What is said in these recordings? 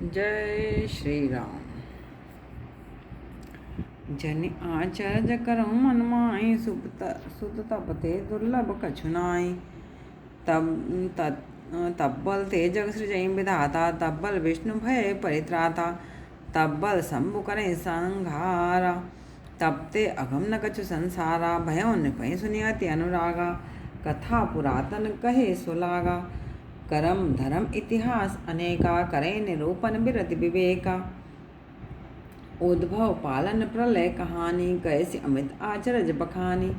जय श्री राम। जन आचरज करो मन माई, सुत तपते दुर्लभ कछुनाई। तब्बल ते जग सृजई विधाता, तब्बल विष्णु भय परित्राता, तब्बल शंभु करे संहारा। तबते अगम न कछु संसारा, भयो निपहि सुनि अति अनुरागा। कथा पुरातन कहे सुलागा, करम धर्म इतिहास अनेका, करे निरूपण बिरति विवेका। उद्भव पालन प्रलय कहानी, कैसी अमित आचरज बखानी।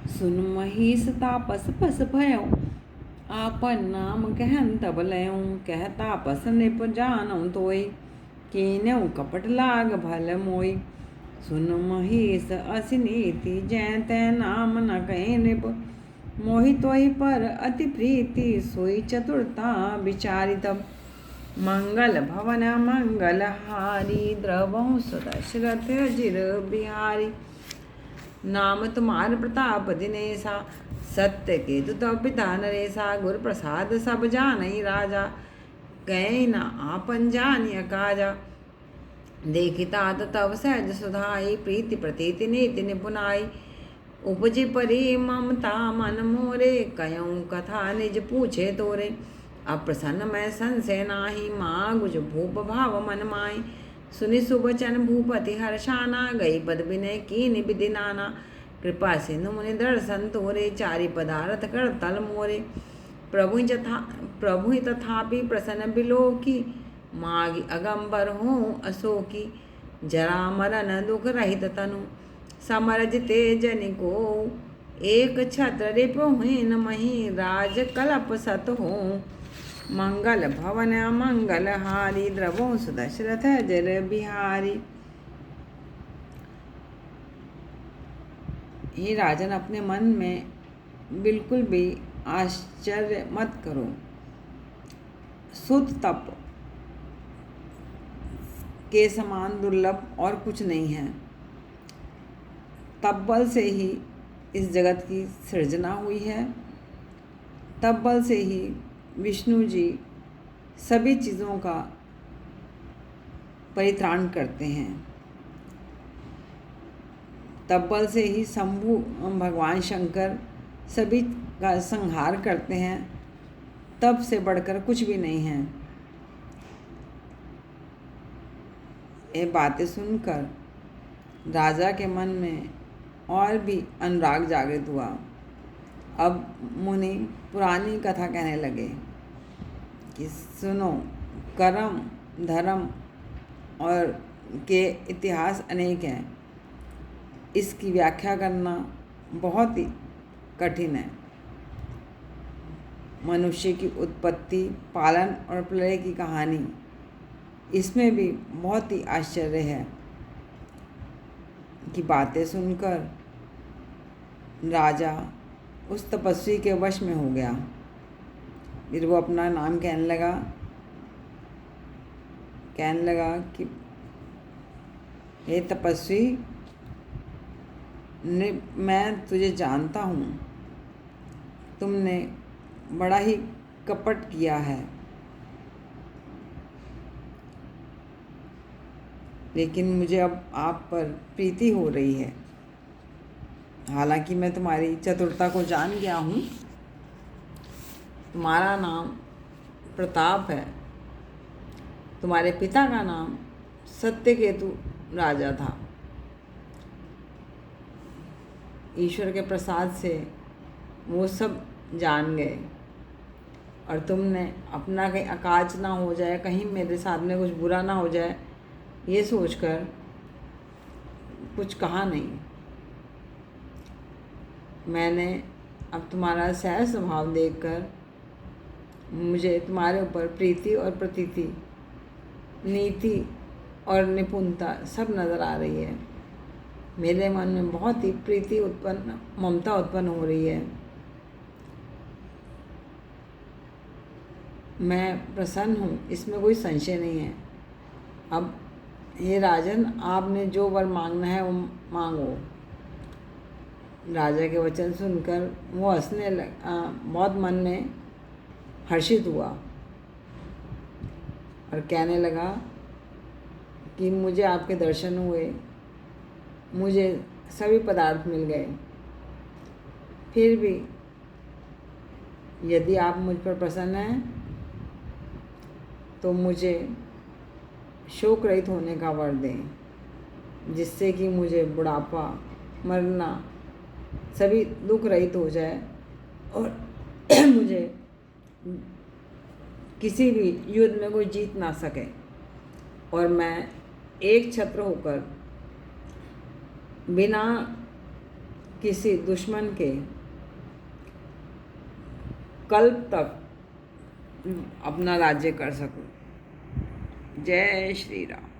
सुन महिष तापस पस भयो, आपन नाम कहन तब लयों। कह तापस निप जानऊ तोय, कीन्यऊ कपट लाग भल मोय। सुन महिष असी नीति, जै तै नाम न कहे निप। मोहि तोहि पर अति प्रीति, सोई चतुरता विचारी तब। मंगल भवन मंगल हारी, द्रवहु सुदशरथ अजिर बिहारी। नाम तुम्हार प्रताप दिनेसा, सत्य केतु तब पिता नरेसा। गुर प्रसाद सब जानई राजा, कह न आपन जानिय काजा। देखि तात तब सहज सुधाई, प्रीति प्रतीति नीति निपुनाई। उपजि परी ममता मन मोरे, कयऊँ कथा निज पूछे तोरे। अप्रसन्न मैं संशय नाही, मागुज भूप भाव मन माई। सुनि सुबचन भूपति हर्षाना, गई पद विनय कीनि विधि नाना। कृपा सिंधु मुनि दर्शन तोरे, चारि पदारथ कर तल मोरे। प्रभु तथापि प्रसन्न बिलोकी, मागी अगंबर हों अशोकी। जरा मरण दुख रहित तनु, समरज तेजनि को। एक छत्र रिपुहीन मही, राज कलप सत हो। मंगल भवन मंगल हारी, द्रवो सुदशरथ अजर बिहारी। हे राजन, अपने मन में बिल्कुल भी आश्चर्य मत करो। सुत तप के समान दुर्लभ और कुछ नहीं है। तब्बल से ही इस जगत की सृजना हुई है। तब्बल से ही विष्णु जी सभी चीज़ों का परित्राण करते हैं। तब्बल से ही शंभु भगवान शंकर सभी का संहार करते हैं। तब से बढ़कर कुछ भी नहीं है। ये बातें सुनकर राजा के मन में और भी अनुराग जागृत हुआ। अब मुनि पुरानी कथा कहने लगे कि सुनो, कर्म धर्म और के इतिहास अनेक हैं। इसकी व्याख्या करना बहुत ही कठिन है। मनुष्य की उत्पत्ति, पालन और प्रलय की कहानी, इसमें भी बहुत ही आश्चर्य है। की बातें सुनकर राजा उस तपस्वी के वश में हो गया। फिर वो अपना नाम कहने लगा कि हे तपस्वी, मैं तुझे जानता हूँ। तुमने बड़ा ही कपट किया है, लेकिन मुझे अब आप पर प्रीति हो रही है। हालांकि मैं तुम्हारी चतुरता को जान गया हूँ। तुम्हारा नाम प्रताप है। तुम्हारे पिता का नाम सत्यकेतु राजा था। ईश्वर के प्रसाद से वो सब जान गए, और तुमने अपना कहीं अकाज ना हो जाए, कहीं मेरे साथ में कुछ बुरा ना हो जाए, ये सोचकर कुछ कहा नहीं। मैंने अब तुम्हारा सहज स्वभाव देखकर मुझे तुम्हारे ऊपर प्रीति और प्रतीति, नीति और निपुणता सब नज़र आ रही है। मेरे मन में बहुत ही प्रीति उत्पन्न, ममता उत्पन्न हो रही है। मैं प्रसन्न हूँ, इसमें कोई संशय नहीं है। अब हे राजन, आपने जो वर मांगना है वो मांगो। राजा के वचन सुनकर वो हंसने लगा, बहुत मन में हर्षित हुआ। और कहने लगा कि मुझे आपके दर्शन हुए, मुझे सभी पदार्थ मिल गए, फिर भी यदि आप मुझ पर प्रसन्न हैं तो मुझे शोक रहित होने का वर दें, जिससे कि मुझे बुढ़ापा, मरना सभी दुख रहित हो जाए और मुझे किसी भी युद्ध में कोई जीत ना सके और मैं एक छत्र होकर बिना किसी दुश्मन के कल्प तक अपना राज्य कर सकूं। जय श्री राम।